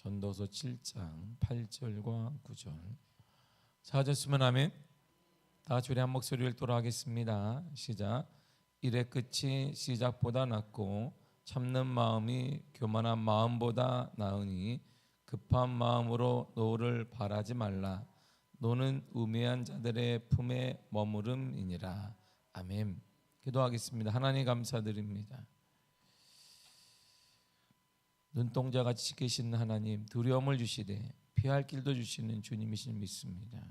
전도서 7장 8절과 9절. 찾았으면 아멘. 다 같이 우리 한 목소리를 돌아가겠습니다. 시작. 일의 끝이 시작보다 낫고 참는 마음이 교만한 마음보다 나으니 급한 마음으로 노를 바라지 말라. 노는 우매한 자들의 품에 머무름이니라. 아멘. 기도하겠습니다. 하나님 감사드립니다. 눈동자같이 계신 하나님, 두려움을 주시되 피할 길도 주시는 주님이신 믿습니다.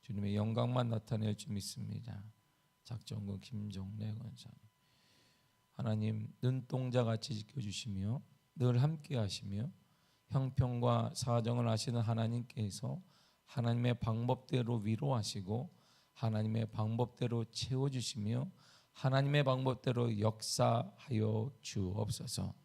주님의 영광만 나타낼 줄 믿습니다. 작정근 김종래 권사님, 하나님 눈동자같이 지켜주시며 늘 함께 하시며 형편과 사정을 아시는 하나님께서 하나님의 방법대로 위로하시고 하나님의 방법대로 채워주시며 하나님의 방법대로 역사하여 주옵소서.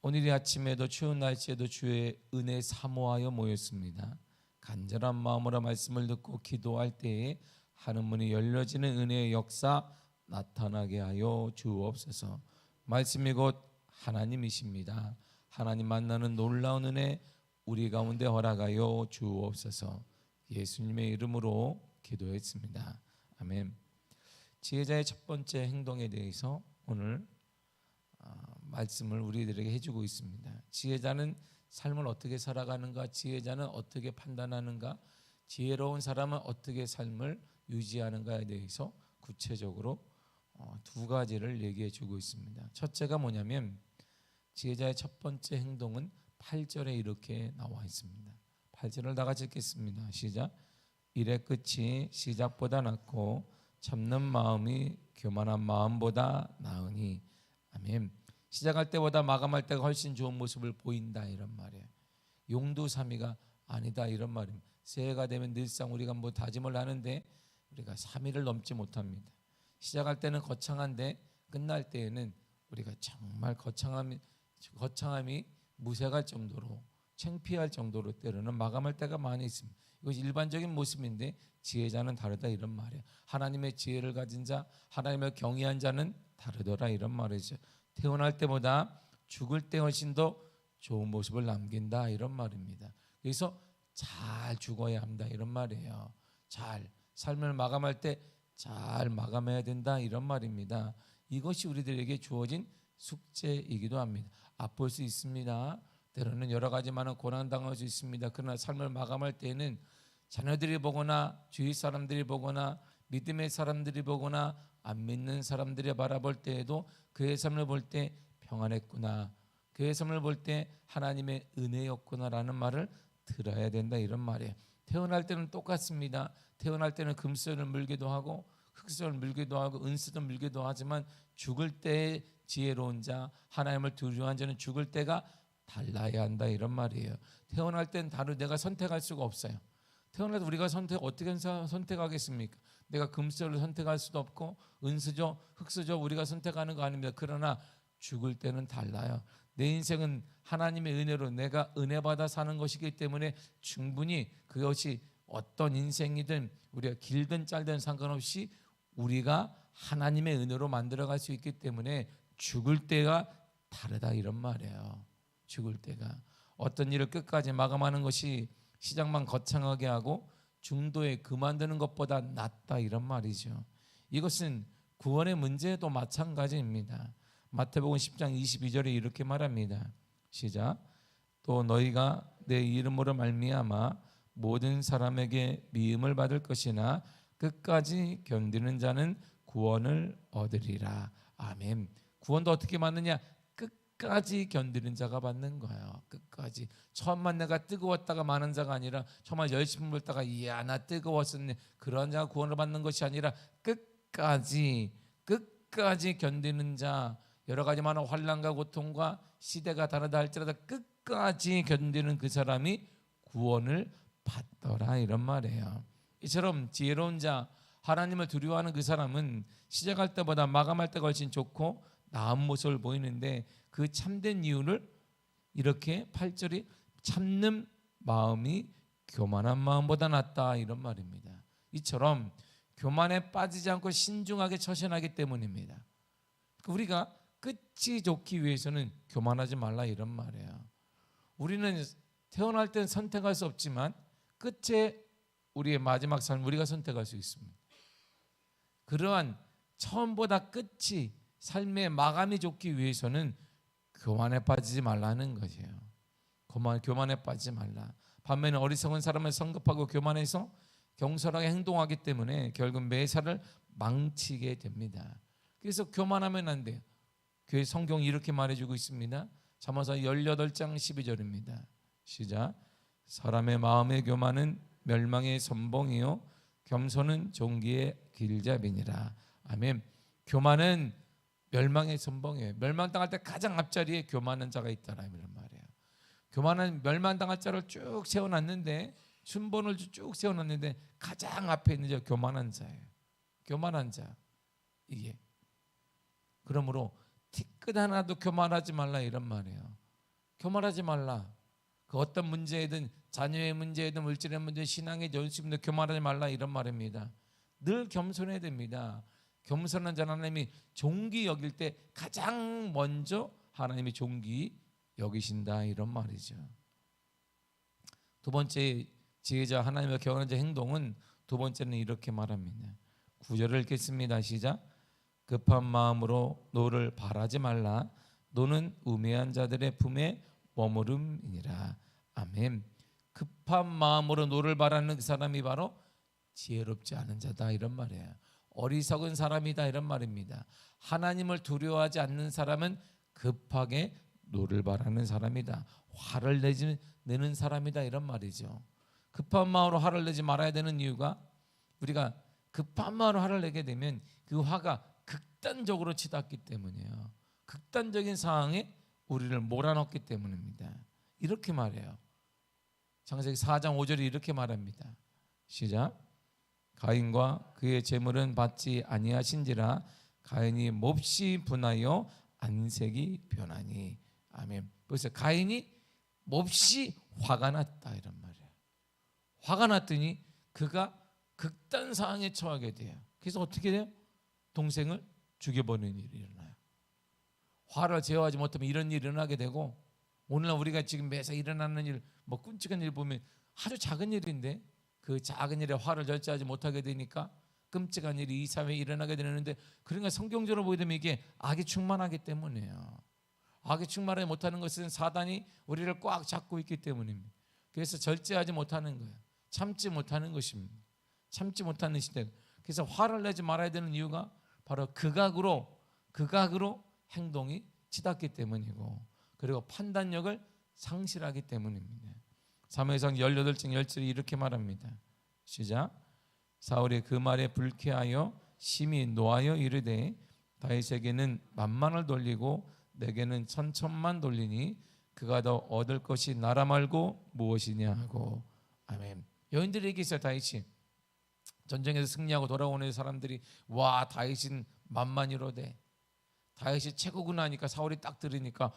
오늘 이 아침에도 추운 날씨에도 주의 은혜 사모하여 모였습니다. 간절한 마음으로 말씀을 듣고 기도할 때에 하늘 문이 열려지는 은혜의 역사 나타나게 하여 주옵소서. 말씀이 곧 하나님이십니다. 하나님 만나는 놀라운 은혜 우리 가운데 허락하여 주옵소서. 예수님의 이름으로 기도했습니다. 아멘. 지혜자의 첫 번째 행동에 대해서 오늘 말씀을 우리들에게 해주고 있습니다. 지혜자는 삶을 어떻게 살아가는가, 지혜자는 어떻게 판단하는가, 지혜로운 사람은 어떻게 삶을 유지하는가에 대해서 구체적으로 두 가지를 얘기해 주고 있습니다. 첫째가 뭐냐면 지혜자의 첫 번째 행동은 8절에 이렇게 나와 있습니다. 8절을 다 같이 읽겠습니다. 시작. 일의 끝이 시작보다 낫고 참는 마음이 교만한 마음보다 나으니. 아멘. 시작할 때보다 마감할 때가 훨씬 좋은 모습을 보인다 이런 말이에요. 용두사미가 아니다 이런 말입니다. 새해가 되면 늘상 우리가 뭐 다짐을 하는데 우리가 3일을 넘지 못합니다. 시작할 때는 거창한데 끝날 때에는 우리가 정말 거창함이 무색할 정도로 창피할 정도로 때로는 마감할 때가 많이 있습니다. 이것이 일반적인 모습인데 지혜자는 다르다 이런 말이에요. 하나님의 지혜를 가진 자, 하나님을 경외한 자는 다르더라 이런 말이죠. 태어날 때보다 죽을 때 훨씬 더 좋은 모습을 남긴다 이런 말입니다. 그래서 잘 죽어야 한다 이런 말이에요. 잘 삶을 마감할 때 잘 마감해야 된다 이런 말입니다. 이것이 우리들에게 주어진 숙제이기도 합니다. 아플 수 있습니다. 때로는 여러 가지 많은 고난당할 수 있습니다. 그러나 삶을 마감할 때는 자녀들이 보거나 주위 사람들이 보거나 믿음의 사람들이 보거나 안 믿는 사람들이 바라볼 때에도 그의 삶을 볼 때 평안했구나, 그의 삶을 볼 때 하나님의 은혜였구나라는 말을 들어야 된다 이런 말이에요. 태어날 때는 똑같습니다. 태어날 때는 금수저를 물기도 하고 흙수저를 물기도 하고 은수도 물기도 하지만 죽을 때의 지혜로운 자, 하나님을 두려워하는 자는 죽을 때가 달라야 한다 이런 말이에요. 태어날 때는 내가 선택할 수가 없어요. 태어날 때 우리가 어떻게 선택하겠습니까? 내가 금수저를 선택할 수도 없고 은수저, 흙수저 우리가 선택하는 거 아닙니다. 그러나 죽을 때는 달라요. 내 인생은 하나님의 은혜로 내가 은혜 받아 사는 것이기 때문에 충분히 그것이 어떤 인생이든 우리가 길든 짧든 상관없이 우리가 하나님의 은혜로 만들어갈 수 있기 때문에 죽을 때가 다르다 이런 말이에요. 죽을 때가 어떤 일을 끝까지 마감하는 것이 시작만 거창하게 하고 중도에 그만두는 것보다 낫다 이런 말이죠. 이것은 구원의 문제도 마찬가지입니다. 마태복음 10장 22절에 이렇게 말합니다. 시작. 또 너희가 내 이름으로 말미암아 모든 사람에게 미움을 받을 것이나 끝까지 견디는 자는 구원을 얻으리라. 아멘. 구원도 어떻게 받느냐? 끝까지 견디는 자가 받는 거예요. 끝까지. 처음만 내가 뜨거웠다가 마는 자가 아니라 처음만 열심히 불다가 이야 나 뜨거웠었네 그런 자가 구원을 받는 것이 아니라 끝까지 견디는 자, 여러 가지 많은 환난과 고통과 시대가 다르다 할지라도 끝까지 견디는 그 사람이 구원을 받더라 이런 말이에요. 이처럼 지혜로운 자, 하나님을 두려워하는 그 사람은 시작할 때보다 마감할 때가 훨씬 좋고 나은 모습을 보이는데 그 참된 이유를 이렇게 8절이 참는 마음이 교만한 마음보다 낫다 이런 말입니다. 이처럼 교만에 빠지지 않고 신중하게 처신하기 때문입니다. 우리가 끝이 좋기 위해서는 교만하지 말라 이런 말이에요. 우리는 태어날 땐 선택할 수 없지만 끝에 우리의 마지막 삶 우리가 선택할 수 있습니다. 그러한 처음보다 끝이 삶의 마감이 좋기 위해서는 교만에 빠지지 말라는 것이에요. 교만에 빠지지 말라. 반면에 어리석은 사람은 성급하고 교만해서 경솔하게 행동하기 때문에 결국 매사를 망치게 됩니다. 그래서 교만하면 안 돼요. 교회 성경이 이렇게 말해주고 있습니다. 잠언서 18장 12절입니다. 시작. 사람의 마음의 교만은 멸망의 선봉이요 겸손은 존귀의 길잡이니라. 아멘. 교만은 멸망의 선봉이에요. 멸망당할 때 가장 앞자리에 교만한 자가 있다라는 말이에요. 교만은 멸망당할 자를 쭉 세워놨는데 순번을 쭉 세워놨는데 가장 앞에 있는 자 교만한 자예요. 교만한 자. 이게 그러므로 티끌 하나도 교만하지 말라 이런 말이에요. 교만하지 말라. 그 어떤 문제이든 자녀의 문제이든 물질의 문제, 신앙의 연습도 교만하지 말라 이런 말입니다. 늘 겸손해야 됩니다. 겸손한 자는 하나님이 존귀 여길 때 가장 먼저 하나님이 존귀 여기신다 이런 말이죠. 두 번째 지혜자 하나님을 경외하는 자 행동은 두 번째는 이렇게 말합니다. 9절을 읽겠습니다. 시작. 급한 마음으로 노를 바라지 말라. 노는 우매한 자들의 품에 머무름이니라. 아멘. 급한 마음으로 노를 바라는 그 사람이 바로 지혜롭지 않은 자다 이런 말이에요. 어리석은 사람이다 이런 말입니다. 하나님을 두려워하지 않는 사람은 급하게 노를 바라는 사람이다. 화를 내는 사람이다 이런 말이죠. 급한 마음으로 화를 내지 말아야 되는 이유가 우리가 급한 마음으로 화를 내게 되면 그 화가 극단적으로 치닫기 때문이에요. 극단적인 상황에 우리를 몰아넣기 때문입니다. 이렇게 말해요. 창세기 4장 5절이 이렇게 말합니다. 시작. 가인과 그의 재물은 받지 아니하신지라 가인이 몹시 분하여 안색이 변하니. 아멘. 그래서 가인이 몹시 화가 났다 이런 말이에요. 화가 났더니 그가 극단 상황에 처하게 돼요. 그래서 어떻게 돼요? 동생을 죽여버리는 일이 일어나요. 화를 제어하지 못하면 이런 일이 일어나게 되고 오늘날 우리가 지금 매사 일어나는 일, 뭐 끔찍한 일 보면 아주 작은 일인데 그 작은 일에 화를 절제하지 못하게 되니까 끔찍한 일이 이 사회에 일어나게 되는데 그러니까 성경적으로 보게 되면 이게 악이 충만하기 때문이에요. 악이 충만하지 못하는 것은 사단이 우리를 꽉 잡고 있기 때문입니다. 그래서 절제하지 못하는 거예요. 참지 못하는 것입니다. 참지 못하는 시대. 그래서 화를 내지 말아야 되는 이유가 바로 극악으로 행동이 치닫기 때문이고 그리고 판단력을 상실하기 때문입니다. 사무엘상 18장 10절이 이렇게 말합니다. 시작. 사울이 그 말에 불쾌하여 심히 노하여 이르되 다윗에게는 만만을 돌리고 내게는 천천만 돌리니 그가 더 얻을 것이 나라 말고 무엇이냐 하고. 아멘. 여인들이 얘기했어요. 다윗이 전쟁에서 승리하고 돌아오는 사람들이 와 다윗은 만만이로되 다윗이 최고구나 하니까 사울이 딱 들으니까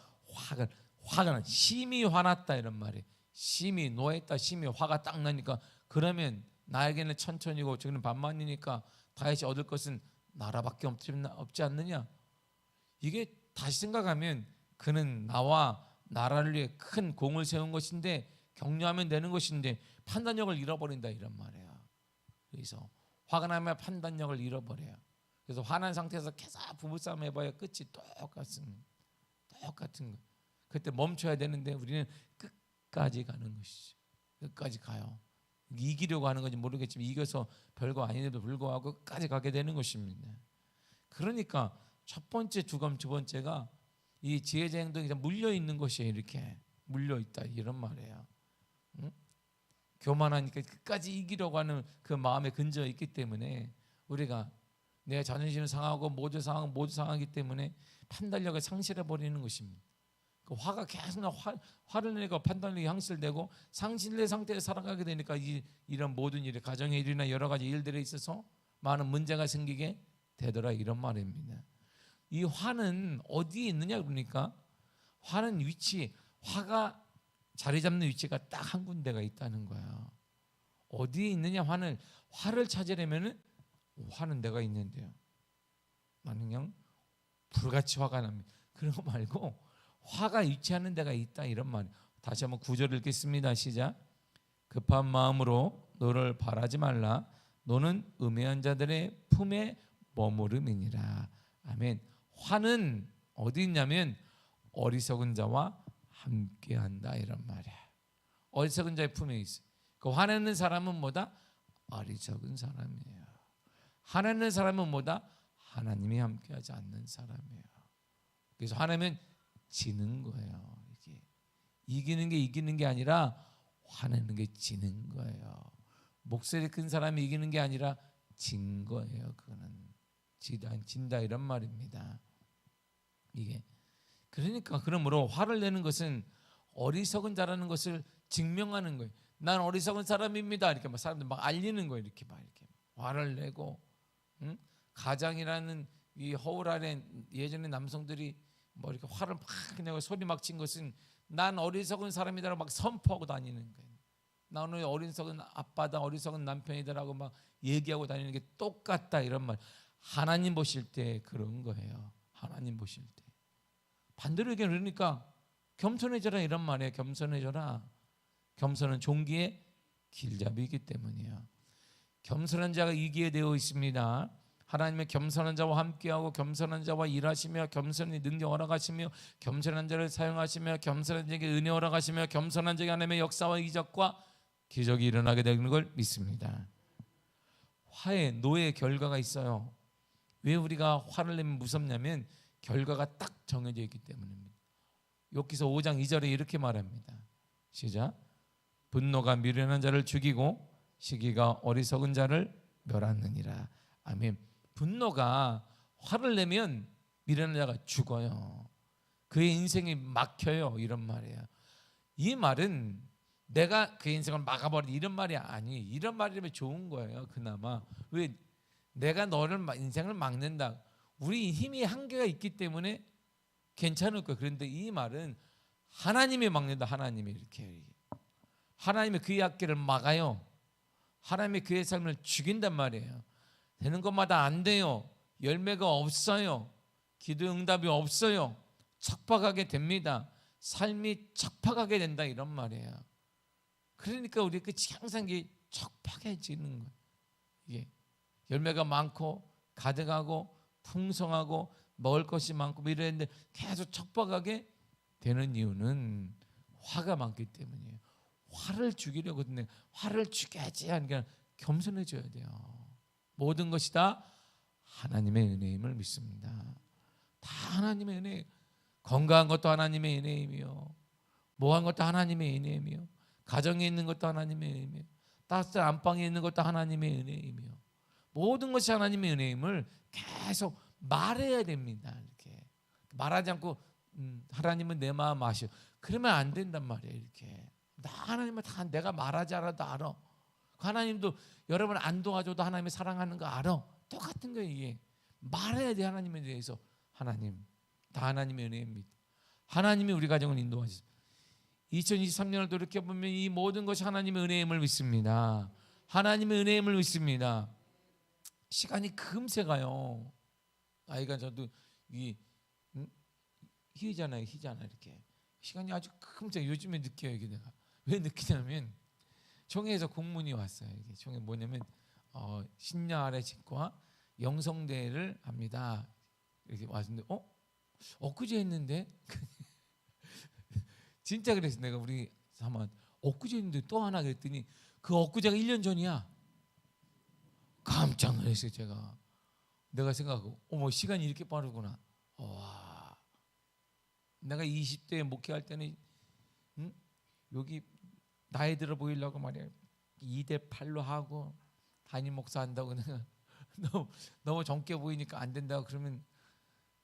화가 나 심히 화났다 이런 말이에요. 심히 노했다. 심히 화가 딱 나니까 그러면 나에게는 천천이고 저기는 반만이니까 다윗이 얻을 것은 나라밖에 없지 않느냐. 이게 다시 생각하면 그는 나와 나라를 위해 큰 공을 세운 것인데 격려하면 되는 것인데 판단력을 잃어버린다 이런 말이에요. 그래서 화가 나면 판단력을 잃어버려요. 그래서 화난 상태에서 계속 부부싸움 해봐야 끝이 똑같은 거. 그때 멈춰야 되는데 우리는 끝까지 가는 것이죠. 끝까지 가요. 이기려고 하는 건지 모르겠지만 이겨서 별거 아닌데도 불구하고 끝까지 가게 되는 것입니다. 그러니까 첫 번째 주검 두 번째가 이 지혜자 행동이 물려 있는 것이에요. 이렇게 물려 있다 이런 말이에요. 응? 교만하니까 끝까지 이기려고 하는 그 마음에 근저에 있기 때문에 우리가 내 자존심 상하고 모두 상하기 때문에 판단력을 상실해 버리는 것입니다. 그 화가 계속 화를 내고 판단력이 상실되고 상실된 상태에 살아가게 되니까 이런 모든 일이 가정의 일이나 여러 가지 일들에 있어서 많은 문제가 생기게 되더라 이런 말입니다. 이 화는 어디에 있느냐 그러니까 화는 화가 자리 잡는 위치가 딱 한 군데가 있다는 거야. 어디에 있느냐 화를 찾으려면은 화는 내가 있는데요. 나는 그냥 불같이 화가 납니다. 그런 거 말고 화가 위치하는 데가 있다 이런 말. 다시 한번 9절 읽겠습니다. 시작. 급한 마음으로 너를 바라지 말라. 너는 음해한 자들의 품에 머무름이니라. 아멘. 화는 어디 있냐면 어리석은 자와 함께한다 이런 말이야. 어리석은 자의 품에 있어. 그 화내는 사람은 뭐다? 어리석은 사람이에요. 화내는 사람은 뭐다? 하나님이 함께하지 않는 사람이에요. 그래서 화내면 지는 거예요. 이게 이기는 게 아니라 화내는 게 지는 거예요. 목소리 큰 사람이 이기는 게 아니라 진 거예요. 그거는 진다 이런 말입니다. 이게 그러니까 그러므로 화를 내는 것은 어리석은 자라는 것을 증명하는 거예요. 난 어리석은 사람입니다. 이렇게 막 사람들 막 알리는 거예요. 이렇게 화를 내고, 응? 가장이라는 이 허울 아래 예전에 남성들이 뭐 이렇게 화를 막 내고 소리 막 친 것은 난 어리석은 사람이다라고 막 선포하고 다니는 거예요. 나는 어리석은 아빠다, 어리석은 남편이다라고 막 얘기하고 다니는 게 똑같다 이런 말. 하나님 보실 때 그런 거예요. 하나님 보실 때. 반대로 얘기하면 그러니까 겸손해져라 이런 말이에요. 겸손해져라. 겸손은 종기의 길잡이이기 때문이에요. 겸손한 자가 이기에 되어 있습니다. 하나님의 겸손한 자와 함께하고 겸손한 자와 일하시며 겸손히 능력 허락하시며 겸손한 자를 사용하시며 겸손한 자에게 은혜 허락하시며 겸손한 자에게 하나님의 역사와 이적과 기적이 일어나게 되는 걸 믿습니다. 화에 노의 결과가 있어요. 왜 우리가 화를 내면 무섭냐면 결과가 딱 정해져 있기 때문입니다. 욥기서 5장 2절에 이렇게 말합니다. 시작. 분노가 미련한 자를 죽이고 시기가 어리석은 자를 멸하느니라. 아멘. 분노가 화를 내면 미련한 자가 죽어요. 그의 인생이 막혀요. 이런 말이에요. 이 말은 내가 그의 인생을 막아버리는 이런 말이 아니. 이런 말이라면 좋은 거예요. 그나마. 왜? 내가 너를 인생을 막는다. 우리 힘이 한계가 있기 때문에 괜찮을 거예요. 그런데 이 말은 하나님이 막는다. 하나님이 이렇게. 하나님이 그의 학계를 막아요. 하나님이 그의 삶을 죽인단 말이에요. 되는 것마다 안 돼요. 열매가 없어요. 기도 응답이 없어요. 척박하게 됩니다. 삶이 척박하게 된다 이런 말이에요. 그러니까 우리 항상 척박해지는 거예요. 이게 열매가 많고 가득하고 풍성하고 먹을 것이 많고 이랬는데 계속 척박하게 되는 이유는 화가 많기 때문이에요. 화를 죽이려고 했는데 화를 죽여야지 하니까 겸손해져야 돼요. 모든 것이 다 하나님의 은혜임을 믿습니다. 다 하나님의 은혜. 건강한 것도 하나님의 은혜이며 뭐한 것도 하나님의 은혜이며 가정에 있는 것도 하나님의 은혜이며 따뜻한 안방에 있는 것도 하나님의 은혜이며 모든 것이 하나님의 은혜임을 계속 말해야 됩니다. 이렇게 말하지 않고 하나님은 내 마음 아시오. 그러면 안 된단 말이에요. 이렇게 나 하나님은 다 내가 말하지 않아도 알아. 하나님도 여러분 안 도와줘도 하나님이 사랑하는 거 알아. 똑같은 거예요. 이게 말해야 돼. 하나님에 대해서. 하나님 다 하나님의 은혜입니다. 하나님이 우리 가정을 인도하시죠. 2023년을 돌이켜보면 이 모든 것이 하나님의 은혜임을 믿습니다. 하나님의 은혜임을 믿습니다. 시간이 금세 가요. 아이가 저도 희잖아요. 이렇게 시간이 아주 금세 요즘에 느껴요. 이게 내가 왜 느끼냐면 총회에서 공문이 왔어요. 이게 총회 뭐냐면 신녀 아래식과 영성대회를 합니다. 이렇게 왔는데 엊그제 했는데 진짜 그랬어. 내가 우리 사모한 엊그제 했는데 또 하나 그랬더니 그 엊그제가 1년 전이야. 깜짝 놀랐어요. 제가 내가 생각하고 어머 시간이 이렇게 빠르구나. 와, 내가 20대에 목회할 때는 여기 나이 들어 보이려고 말이야 2대 8로 하고 담임 목사 한다고 내가 너무 젊게 보이니까 안 된다고 그러면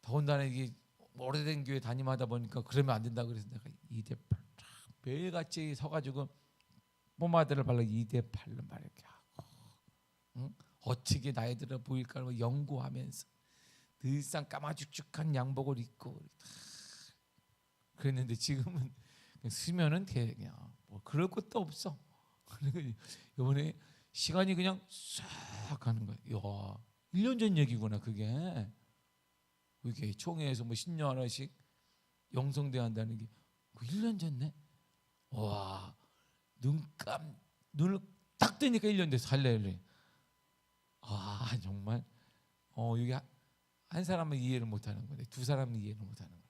더군다나 이게 오래된 교회 담임하다 보니까 그러면 안 된다고 그래서 내가 2대 8 매일같이 서가지고 포마드를 발라 2대 8로 말 이렇게 하고 어떻게 나이 들어 보일까 연구하면서 늘상 까마죽죽한 양복을 입고 그랬는데 지금은 쓰면은 그냥 뭐 그럴 것도 없어. 이번에 시간이 그냥 싹 가는 거야. 야, 1년 전 얘기구나 그게. 이게 총회에서 뭐 신녀 하나씩 영성대 한다는 게 1년 전네. 눈을 딱 뜨니까 1년 돼서 할렐루야. 정말 이게 한 사람은 이해를 못하는 거네. 두 사람은 이해를 못하는 거야.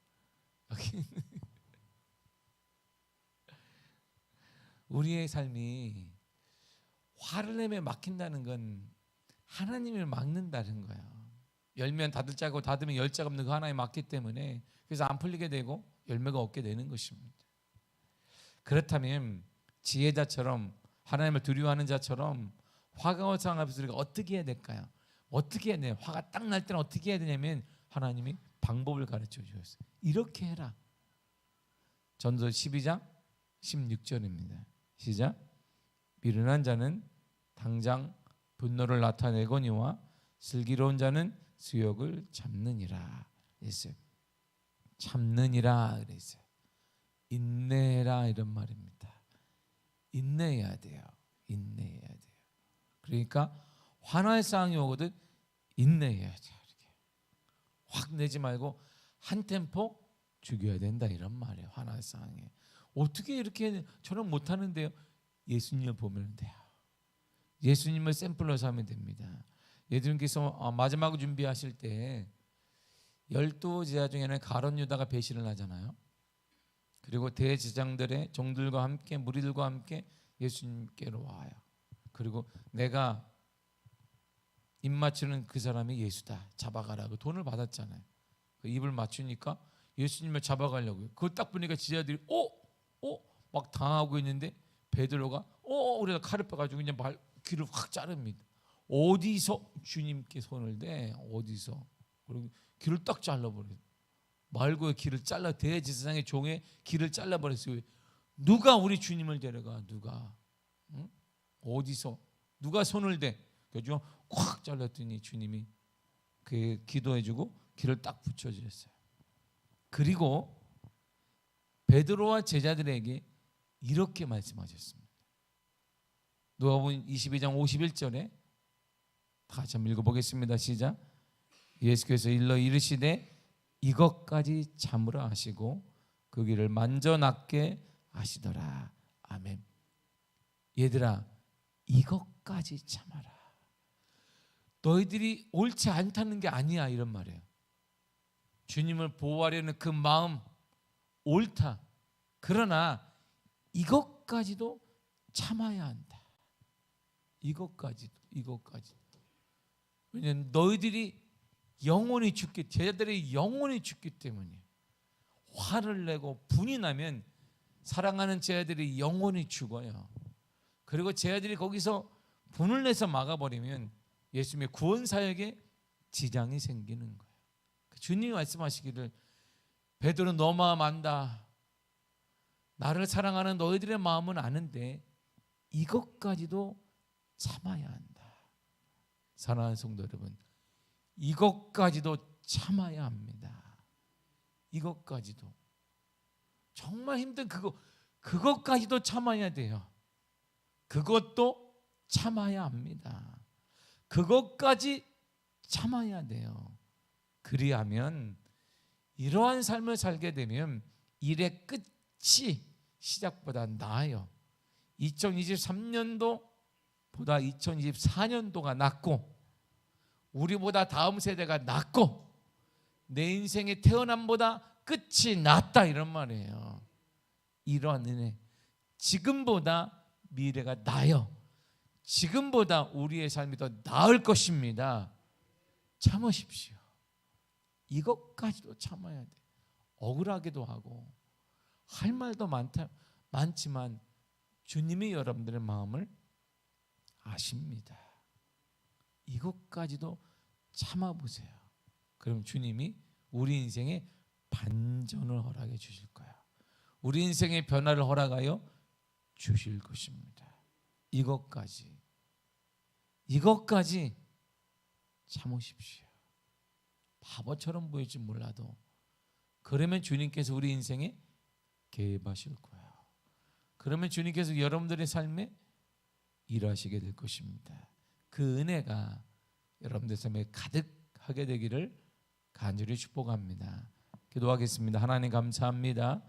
우리의 삶이 화를 내며 막힌다는 건 하나님을 막는다는 거야. 열면 닫을 자고 닫으면 열 자가 없는 그 하나에 막기 때문에 그래서 안 풀리게 되고 열매가 없게 되는 것입니다. 그렇다면 지혜자처럼 하나님을 두려워하는 자처럼 화가 온 상황 앞에서 우리가 어떻게 해야 될까요? 어떻게 해야 돼요? 화가 딱 날 때는 어떻게 해야 되냐면 하나님이 방법을 가르쳐 주셨어요. 이렇게 해라. 전도 12장 16절입니다. 시작. 미련한 자는 당장 분노를 나타내거니와 슬기로운 자는 수욕을 참느니라 했어요. 참느니라 그랬어요. 인내해라 이런 말입니다. 인내해야 돼요. 인내해야 돼요. 그러니까 화나의 상황이 오거든 인내해야죠. 이렇게 확 내지 말고 한 템포 죽여야 된다 이런 말이에요. 화나의 상황에 어떻게 이렇게 저는 못하는데요. 예수님을 보면 돼요. 예수님을 샘플로 삼으면 됩니다. 예수님께서 마지막 준비하실 때 12제자 중에는 가룟 유다가 배신을 하잖아요. 그리고 대제장들의 종들과 함께 무리들과 함께 예수님께로 와요. 그리고 내가 입 맞추는 그 사람이 예수다. 잡아가라고 돈을 받았잖아요. 그 입을 맞추니까 예수님을 잡아가려고요. 그걸 딱 보니까 제자들이 막 당하고 있는데 베드로가 우리가 칼을 빼가지고 그냥 귀를 확 자릅니다. 어디서 주님께 손을 대? 어디서? 그리고 귀를 딱 잘라버려요. 말고의 귀를 잘라 대제사장의 종의 귀를 잘라버렸어요. 누가 우리 주님을 데려가? 누가? 응? 어디서? 누가 손을 대? 그래서 콱 잘랐더니 주님이 그 기도해주고 귀를 딱 붙여주셨어요. 그리고 베드로와 제자들에게 이렇게 말씀하셨습니다. 누가복음 22장 51절에 다시 한번 읽어보겠습니다. 시작. 예수께서 일러 이르시되 이것까지 참으라 하시고 그 길을 만져 낫게 하시더라. 아멘. 얘들아 이것까지 참아라. 너희들이 옳지 않다는 게 아니야 이런 말이에요. 주님을 보호하려는 그 마음 옳다. 그러나 이것까지도 참아야 한다. 이것까지도. 왜냐하면 너희들이 영원히 죽기, 제자들이 영원히 죽기 때문에 화를 내고 분이 나면 사랑하는 제자들이 영원히 죽어요. 그리고 제자들이 거기서 분을 내서 막아버리면 예수님의 구원 사역에 지장이 생기는 거예요. 주님이 말씀하시기를 베드로 너 마음 안다. 나를 사랑하는 너희들의 마음은 아는데 이것까지도 참아야 한다. 사랑하는 성도 여러분, 이것까지도 참아야 합니다. 이것까지도 정말 힘든 그것까지도 참아야 돼요. 그것도 참아야 합니다. 그것까지 참아야 돼요. 그리하면 이러한 삶을 살게 되면 일의 끝이 시작보다 나아요. 2023년도보다 2024년도가 낫고 우리보다 다음 세대가 낫고 내 인생의 태어남보다 끝이 낫다 이런 말이에요. 이러한 은혜, 지금보다 미래가 나아요. 지금보다 우리의 삶이 더 나을 것입니다. 참으십시오. 이것까지도 참아야 돼. 억울하기도 하고 할 말도 많지만 주님이 여러분들의 마음을 아십니다. 이것까지도 참아보세요. 그럼 주님이 우리 인생에 반전을 허락해 주실 거예요. 우리 인생의 변화를 허락하여 주실 것입니다. 이것까지 참으십시오. 바보처럼 보일지 몰라도 그러면 주님께서 우리 인생에 개입하실 거예요. 그러면 주님께서 여러분들의 삶에 일하시게 될 것입니다. 그 은혜가 여러분들 삶에 가득하게 되기를 간절히 축복합니다. 기도하겠습니다. 하나님 감사합니다.